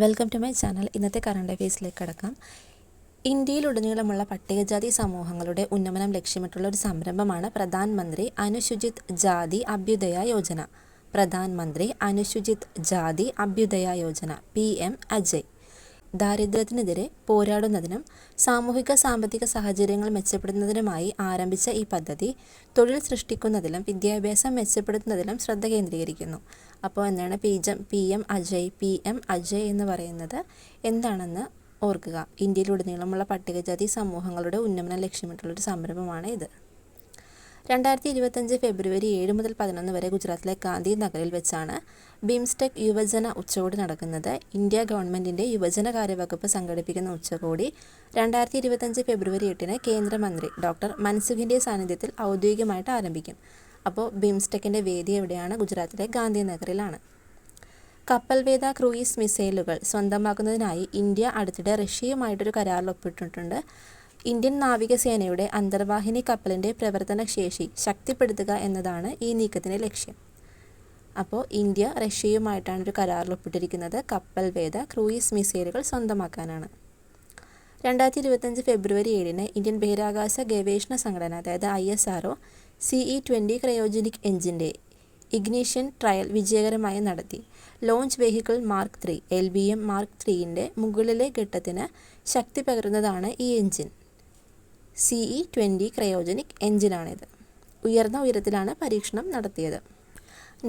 Welcome to my channel. ഇന്നത്തെ current അഫയേഴ്സിലേക്ക് കടക്കാം. ഇന്ത്യയിലുടനീളമുള്ള പട്ടികജാതി സമൂഹങ്ങളുടെ ഉന്നമനം ലക്ഷ്യമിട്ടുള്ള ഒരു സംരംഭമാണ് പ്രധാനമന്ത്രി അനുസൂചിത് ജാതി അഭ്യുദയ യോജന. പ്രധാനമന്ത്രി അനുസൂചിത് ജാതി അഭ്യുദയ യോജന PM അജയ്. ദാരിദ്ര്യത്തിനെതിരെ പോരാടുന്നതിനും സാമൂഹിക സാമ്പത്തിക സാഹചര്യങ്ങൾ മെച്ചപ്പെടുത്തുന്നതിനുമായി ആരംഭിച്ച ഈ പദ്ധതി തൊഴിൽ സൃഷ്ടിക്കുന്നതിലും വിദ്യാഭ്യാസം മെച്ചപ്പെടുത്തുന്നതിലും ശ്രദ്ധ കേന്ദ്രീകരിക്കുന്നു. അപ്പോൾ എന്താണ് PM അജയ് എന്ന് പറയുന്നത് എന്താണെന്ന് ഓർക്കുക. ഇന്ത്യയിലുടനീളമുള്ള പട്ടികജാതി സമൂഹങ്ങളുടെ ഉന്നമനം ലക്ഷ്യമിട്ടുള്ളൊരു സംരംഭമാണ് ഇത്. 2025 ഫെബ്രുവരി 7 മുതൽ 11 വരെ ഗുജറാത്തിലെ ഗാന്ധി നഗറിൽ വെച്ചാണ് ബിംസ്റ്റെക് യുവജന ഉച്ചകോടി നടക്കുന്നത്. ഇന്ത്യ ഗവൺമെൻറ്റിൻ്റെ യുവജനകാര്യ വകുപ്പ് സംഘടിപ്പിക്കുന്ന ഉച്ചകോടി 2025 ഫെബ്രുവരി 8 കേന്ദ്രമന്ത്രി ഡോക്ടർ മൻസുഖിൻ്റെ സാന്നിധ്യത്തിൽ ഔദ്യോഗികമായിട്ട് ആരംഭിക്കും. അപ്പോൾ ബിംസ്റ്റെക്കിൻ്റെ വേദി എവിടെയാണ്? ഗുജറാത്തിലെ ഗാന്ധി നഗറിലാണ്. കപ്പൽവേധ ക്രൂയിസ് മിസൈലുകൾ സ്വന്തമാക്കുന്നതിനായി ഇന്ത്യ അടുത്തിടെ റഷ്യയുമായിട്ടൊരു കരാറിൽ ഒപ്പിട്ടിട്ടുണ്ട്. ഇന്ത്യൻ നാവികസേനയുടെ അന്തർവാഹിനി കപ്പലിൻ്റെ പ്രവർത്തനശേഷി ശക്തിപ്പെടുത്തുക എന്നതാണ് ഈ നീക്കത്തിൻ്റെ ലക്ഷ്യം. അപ്പോൾ ഇന്ത്യ റഷ്യയുമായിട്ടാണ് ഒരു കരാറിൽ ഒപ്പിട്ടിരിക്കുന്നത്. കപ്പൽവേധ ക്രൂയിസ് മിസൈലുകൾ സ്വന്തമാക്കാനാണ്. 2025 ഫെബ്രുവരി 7 ഇന്ത്യൻ ബഹിരാകാശ ഗവേഷണ സംഘടന അതായത് ISRO CE-20 ക്രയോജനിക് എഞ്ചിൻ്റെ ഇഗ്നിഷൻ ട്രയൽ വിജയകരമായി നടത്തി. Launch vehicle mark 3 LVM mark 3ൻ്റെ മുകളിലെ ഘട്ടത്തിന് ശക്തി പകരുന്നതാണ് ഈ എഞ്ചിൻ. CE-20 cryogenic എഞ്ചിനാണിത്. ഉയർന്ന ഉയരത്തിലാണ് പരീക്ഷണം നടത്തിയത്.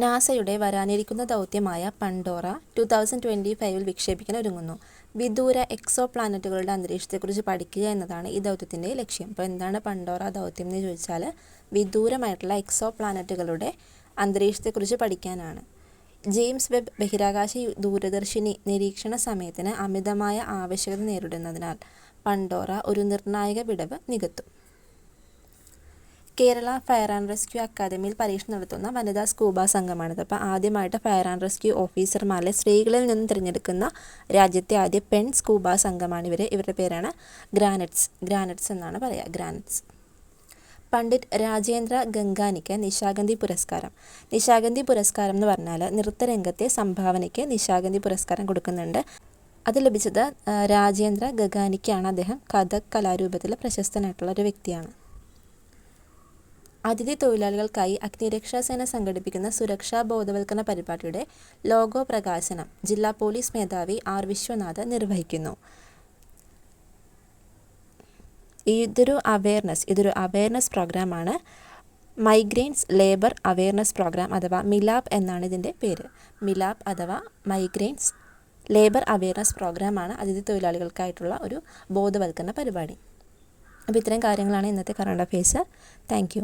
നാസയുടെ വരാനിരിക്കുന്ന ദൗത്യമായ പണ്ടോറ 2025 വിക്ഷേപിക്കാൻ ഒരുങ്ങുന്നു. വിദൂര എക്സോ പ്ലാനറ്റുകളുടെ അന്തരീക്ഷത്തെക്കുറിച്ച് പഠിക്കുക എന്നതാണ് ഈ ദൗത്യത്തിൻ്റെ ലക്ഷ്യം. അപ്പോൾ എന്താണ് പണ്ടോറ ദൗത്യം എന്ന് ചോദിച്ചാൽ വിദൂരമായിട്ടുള്ള എക്സോ പ്ലാനറ്റുകളുടെ അന്തരീക്ഷത്തെക്കുറിച്ച് പഠിക്കാനാണ്. ജെയിംസ് വെബ് ബഹിരാകാശ ദൂരദർശിനി നിരീക്ഷണ സമയത്തിന് അമിതമായ ആവശ്യകത നേരിടുന്നതിനാൽ പണ്ടോറ ഒരു നിർണായക വിടവ് നികത്തും. കേരള ഫയർ ആൻഡ് റെസ്ക്യൂ അക്കാദമിയിൽ പരീക്ഷ നടത്തുന്ന വനിതാ സ്കൂബ സംഘമാണിത്. അപ്പോൾ ആദ്യമായിട്ട് ഫയർ ആൻഡ് റെസ്ക്യൂ ഓഫീസർമാരെ സ്ത്രീകളിൽ നിന്നും തിരഞ്ഞെടുക്കുന്ന രാജ്യത്തെ ആദ്യ പെൺ സ്കൂബ സംഘമാണ് ഇവർ. ഇവരുടെ പേരാണ് ഗ്രാനറ്റ്സ് എന്നാണ് പറയുക. ഗ്രാനറ്റ്സ്. പണ്ഡിറ്റ് രാജേന്ദ്ര ഗംഗാനിക്ക് നിശാഗന്ധി പുരസ്കാരം. നിശാഗന്ധി പുരസ്കാരം എന്ന് പറഞ്ഞാൽ നൃത്തരംഗത്തെ സംഭാവനയ്ക്ക് നിശാഗന്ധി പുരസ്കാരം കൊടുക്കുന്നുണ്ട്. അത് ലഭിച്ചത് രാജേന്ദ്ര ഗഗാനിക്കാണ്. അദ്ദേഹം കഥക് കലാരൂപത്തിൽ പ്രശസ്തനായിട്ടുള്ള ഒരു വ്യക്തിയാണ്. അതിഥി തൊഴിലാളികൾക്കായി അഗ്നിരക്ഷാസേന സംഘടിപ്പിക്കുന്ന സുരക്ഷാ ബോധവൽക്കരണ പരിപാടിയുടെ ലോഗോ പ്രകാശനം ജില്ലാ പോലീസ് മേധാവി R വിശ്വനാഥ് നിർവഹിക്കുന്നു. ഇതൊരു അവയർനെസ് പ്രോഗ്രാമാണ്. മൈഗ്രെയിൻസ് ലേബർ അവയർനെസ് പ്രോഗ്രാം അഥവാ മിലാപ് എന്നാണ് ഇതിൻ്റെ പേര്. മിലാപ് അഥവാ മൈഗ്രെയിൻസ് ലേബർ അവയർനെസ് പ്രോഗ്രാമാണ് അതിഥി തൊഴിലാളികൾക്കായിട്ടുള്ള ഒരു ബോധവൽക്കരണ പരിപാടി. അപ്പോൾ ഇത്രയും കാര്യങ്ങളാണ് ഇന്നത്തെ കറണ്ട് അഫയേഴ്സ്. Thank you.